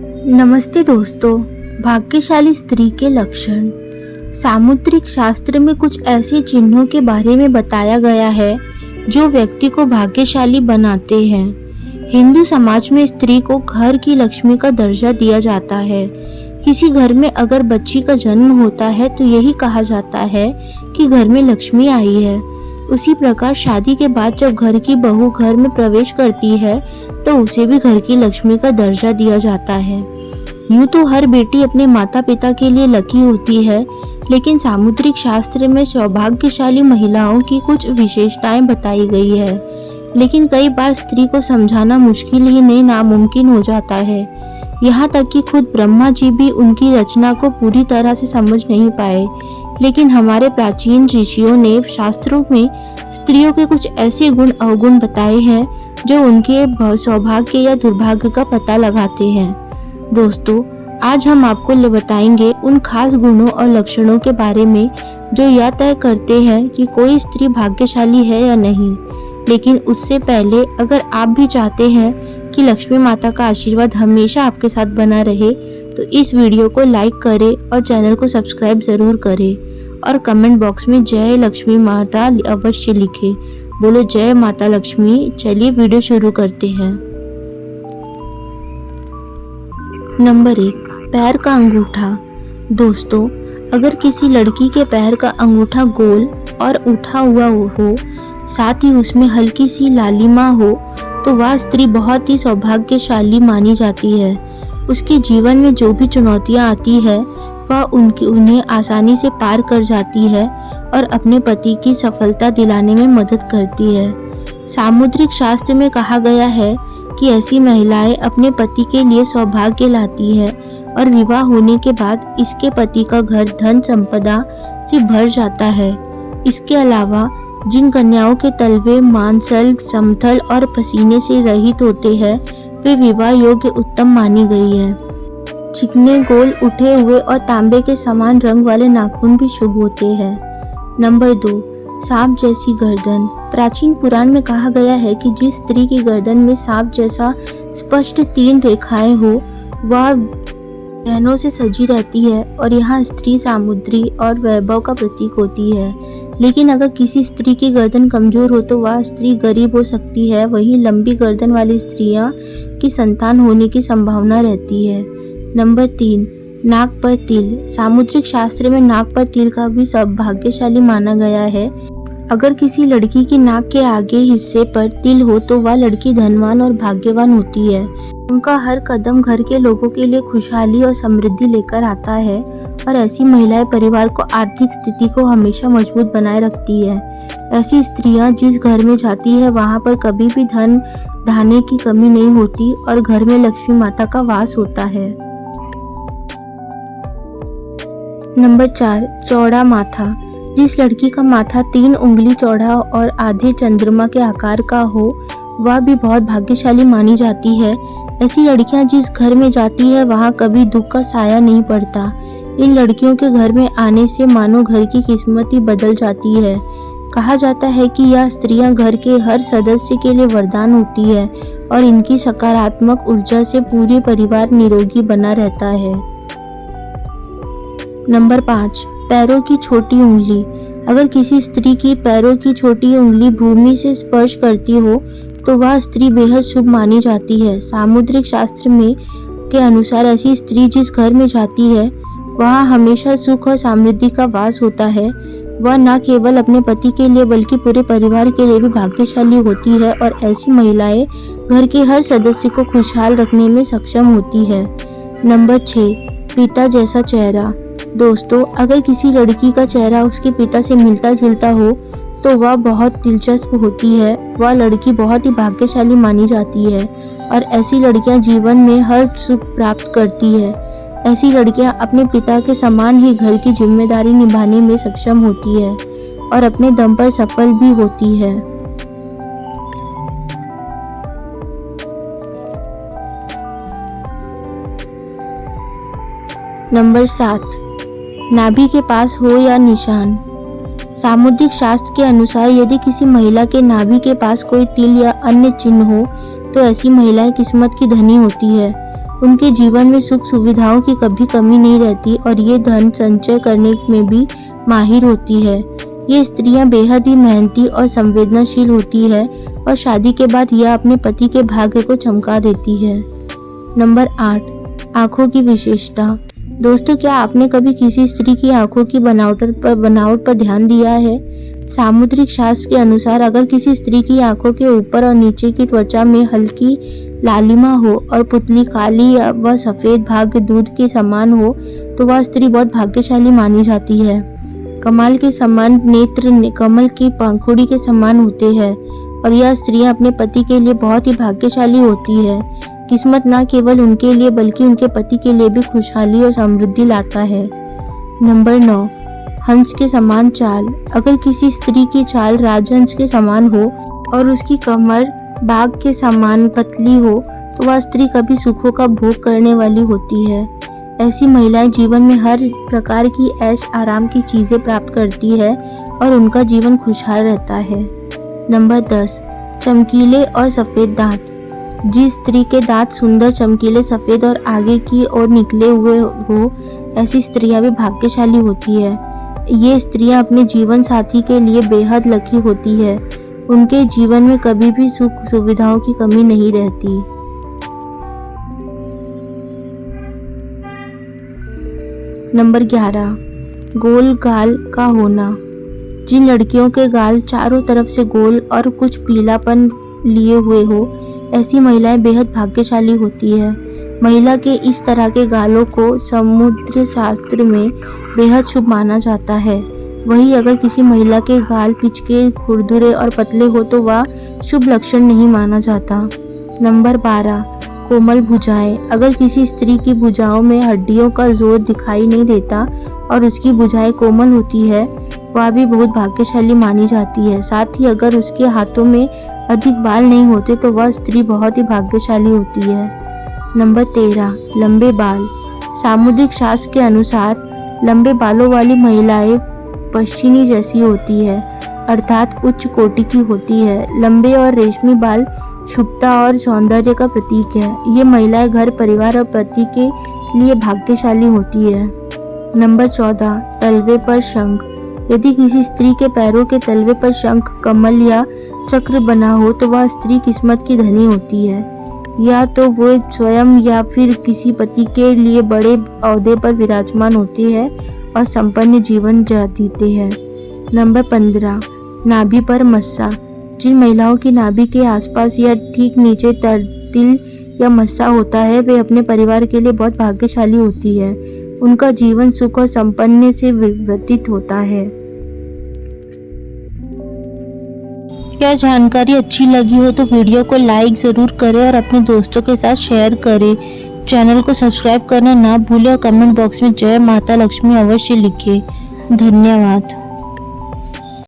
नमस्ते दोस्तों। भाग्यशाली स्त्री के लक्षण। सामुद्रिक शास्त्र में कुछ ऐसे चिन्हों के बारे में बताया गया है जो व्यक्ति को भाग्यशाली बनाते हैं। हिंदू समाज में स्त्री को घर की लक्ष्मी का दर्जा दिया जाता है। किसी घर में अगर बच्ची का जन्म होता है तो यही कहा जाता है कि घर में लक्ष्मी आई है। उसी प्रकार शादी के बाद जब घर की बहू घर में प्रवेश करती है तो उसे भी घर की लक्ष्मी का दर्जा दिया जाता है। यूं तो हर बेटी अपने माता पिता के लिए लकी होती है, लेकिन सामुद्रिक शास्त्र में सौभाग्यशाली महिलाओं की कुछ विशेषताएं बताई गई है। लेकिन कई बार स्त्री को समझाना मुश्किल ही नहीं नामुमकिन हो जाता है। यहाँ तक कि खुद ब्रह्मा जी भी उनकी रचना को पूरी तरह से समझ नहीं पाए। लेकिन हमारे प्राचीन ऋषियों ने शास्त्रों में स्त्रियों के कुछ ऐसे गुण अवगुण बताए हैं जो उनके सौभाग्य या दुर्भाग्य का पता लगाते हैं। दोस्तों, आज हम आपको बताएंगे उन खास गुणों और लक्षणों के बारे में जो यह तय करते हैं कि कोई स्त्री भाग्यशाली है या नहीं। लेकिन उससे पहले अगर आप भी चाहते हैं कि लक्ष्मी माता का आशीर्वाद हमेशा आपके साथ बना रहे तो इस वीडियो को लाइक करें और चैनल को सब्सक्राइब जरूर करें और कमेंट बॉक्स में जय लक्ष्मी माता अवश्य लिखें। बोलो जय माता लक्ष्मी। चलिए वीडियो शुरू करते हैं। नंबर 1, पैर का अंगूठा। दोस्तों, अगर किसी लड़की के पैर का अंगूठा गोल और उठा हुआ हो, साथ ही उसमें हल्की सी लालिमा हो, तो वह स्त्री बहुत ही सौभाग्यशाली मानी जाती है। उसके जीवन में जो भी चुनौतियां आती है वह उन्हें आसानी से पार कर जाती है और अपने पति की सफलता दिलाने में मदद करती है। सामुद्रिक शास्त्र में कहा गया है कि ऐसी महिलाएं अपने पति के लिए सौभाग्य लाती है और विवाह होने के बाद इसके पति का घर धन संपदा से भर जाता है। इसके अलावा जिन कन्याओं के तलवे मांसल, समथल और पसीने से रहित होते हैं वे विवाह योग्य उत्तम मानी गई है। चिकने गोल उठे हुए और तांबे के समान रंग वाले नाखून भी शुभ होते हैं। नंबर 2, सांप जैसी गर्दन। प्राचीन पुराण में कहा गया है कि जिस स्त्री की गर्दन में सांप जैसा स्पष्ट 3 रेखाएं हो वह गहनों से सजी रहती है और यहाँ स्त्री सामुद्री और वैभव का प्रतीक होती है। लेकिन अगर किसी स्त्री की गर्दन कमजोर हो तो वह स्त्री गरीब हो सकती है। वहीं लंबी गर्दन वाली स्त्रियां की संतान होने की संभावना रहती है। नंबर 3, नाक पर तिल। सामुद्रिक शास्त्र में नाक पर तिल का भी सौभाग्यशाली माना गया है। अगर किसी लड़की की नाक के आगे हिस्से पर तिल हो तो वह लड़की धनवान और भाग्यवान होती है। उनका हर कदम घर के लोगों के लिए खुशहाली और समृद्धि लेकर आता है और ऐसी महिलाएं परिवार को आर्थिक स्थिति को हमेशा मजबूत बनाए रखती है। ऐसी स्त्रियां जिस घर में जाती है वहां पर कभी भी धन धान्य की कमी नहीं होती और घर में लक्ष्मी माता का वास होता है। नंबर 4, चौड़ा माथा। जिस लड़की का माथा 3 उंगली चौड़ा और आधे चंद्रमा के आकार का हो वह भी बहुत भाग्यशाली मानी जाती है। ऐसी लड़कियां जिस घर में जाती है वहां कभी दुख का साया नहीं पड़ता। इन लड़कियों के घर में आने से मानो घर की किस्मत ही बदल जाती है। कहा जाता है कि यह स्त्रियां घर के हर सदस्य के लिए वरदान होती है और इनकी सकारात्मक ऊर्जा से पूरे परिवार निरोगी बना रहता है। नंबर 5, पैरों की छोटी उंगली। अगर किसी स्त्री की पैरों की छोटी उंगली भूमि से स्पर्श करती हो तो वह स्त्री बेहद शुभ मानी जाती है। सामुद्रिक शास्त्र में के अनुसार ऐसी स्त्री जिस घर में जाती है वहाँ हमेशा सुख और समृद्धि का वास होता है। वह न केवल अपने पति के लिए बल्कि पूरे परिवार के लिए भी भाग्यशाली होती है और ऐसी महिलाएं घर के हर सदस्य को खुशहाल रखने में सक्षम होती है। नंबर 6, पिता जैसा चेहरा। दोस्तों, अगर किसी लड़की का चेहरा उसके पिता से मिलता जुलता हो तो वह बहुत दिलचस्प होती है। वह लड़की बहुत ही भाग्यशाली मानी जाती है और ऐसी लड़कियां जीवन में हर सुख प्राप्त करती है। ऐसी लड़कियां अपने पिता के समान ही घर की जिम्मेदारी निभाने में सक्षम होती है और अपने दम पर सफल भी होती है। नंबर 7, नाभि के पास हो या निशान। सामुद्रिक शास्त्र के अनुसार यदि किसी महिला के नाभि के पास कोई तिल या अन्य चिन्ह हो तो ऐसी महिलाएं किस्मत की धनी होती है। उनके जीवन में सुख सुविधाओं की कभी कमी नहीं रहती और ये धन संचय करने में भी माहिर होती है। ये स्त्रियां बेहद ही मेहनती और संवेदनशील होती है और शादी के बाद यह अपने पति के भाग्य को चमका देती है। नंबर 8, आँखों की विशेषता। दोस्तों, क्या आपने कभी किसी स्त्री की आँखों की बनावट पर ध्यान दिया है? सामुद्रिक शास्त्र के अनुसार अगर किसी स्त्री की आँखों के ऊपर और नीचे की त्वचा में हल्की लालिमा हो और पुतली काली व सफेद भाग दूध के समान हो तो वह स्त्री बहुत भाग्यशाली मानी जाती है। कमल के समान नेत्र कमल की पंखुड़ी के समान होते हैं और यह स्त्रियां अपने पति के लिए बहुत ही भाग्यशाली होती है। किस्मत न केवल उनके लिए बल्कि उनके पति के लिए भी खुशहाली और समृद्धि लाता है। नंबर 9, हंस के समान चाल। अगर किसी स्त्री की चाल राजहंस के समान हो और उसकी कमर बाघ के समान पतली हो तो वह स्त्री कभी सुखों का भोग करने वाली होती है। ऐसी महिलाएं जीवन में हर प्रकार की ऐश आराम की चीजें प्राप्त करती है और उनका जीवन खुशहाल रहता है। नंबर 10, चमकीले और सफेद दांत। जिस स्त्री के दांत सुंदर चमकीले सफेद और आगे की ओर निकले हुए हो ऐसी स्त्रियां भी भाग्यशाली होती है। ये स्त्रियां अपने जीवन साथी के लिए बेहद लकी होती है। उनके जीवन में कभी भी सुख सुविधाओं की कमी नहीं रहती। नंबर 11, गोल गाल का होना। जिन लड़कियों के गाल चारों तरफ से गोल और कुछ पीलापन लिए हुए हो ऐसी महिलाएं बेहद भाग्यशाली होती है। महिला के इस तरह के गालों को समुद्र शास्त्र में बेहद शुभ माना जाता है। वहीं अगर किसी महिला के गाल पिचके खुरदुरे और पतले हो तो वह शुभ लक्षण नहीं माना जाता। नंबर 12, कोमल भुजाएं। अगर किसी स्त्री की भुजाओं में हड्डियों का जोर दिखाई नहीं देता और उसकी भुजाएं कोमल होती है वह भी बहुत भाग्यशाली मानी जाती है। साथ ही अगर उसके हाथों में अधिक बाल नहीं होते तो वह स्त्री बहुत ही भाग्यशाली होती है। नंबर 13, लंबे बाल। सामुद्रिक शास्त्र के अनुसार लंबे बालों वाली महिलाएं पश्चिमी जैसी होती है अर्थात उच्च कोटि की होती है। लंबे और रेशमी बाल शुभता और सौंदर्य का प्रतीक है। ये महिलाएं घर परिवार और पति के लिए भाग्यशाली होती है। नंबर 14, तलवे पर शंख। यदि किसी स्त्री के पैरों के तलवे पर शंख, कमल या चक्र बना हो तो वह स्त्री किस्मत की धनी होती है। या तो वो स्वयं या फिर किसी पति के लिए बड़े ओहदे पर विराजमान होती है और संपन्न जीवन जीते हैं। नंबर 15, नाभि पर मस्सा। जिन महिलाओं की नाभि के आसपास या ठीक नीचे तिल या मस्सा होता है वे अपने परिवार के लिए बहुत भाग्यशाली होती है। उनका जीवन सुख और संपन्न से व्यतीत होता है। यह जानकारी अच्छी लगी हो तो वीडियो को लाइक ज़रूर करें और अपने दोस्तों के साथ शेयर करें। चैनल को सब्सक्राइब करना ना भूलें और कमेंट बॉक्स में जय माता लक्ष्मी अवश्य लिखें। धन्यवाद।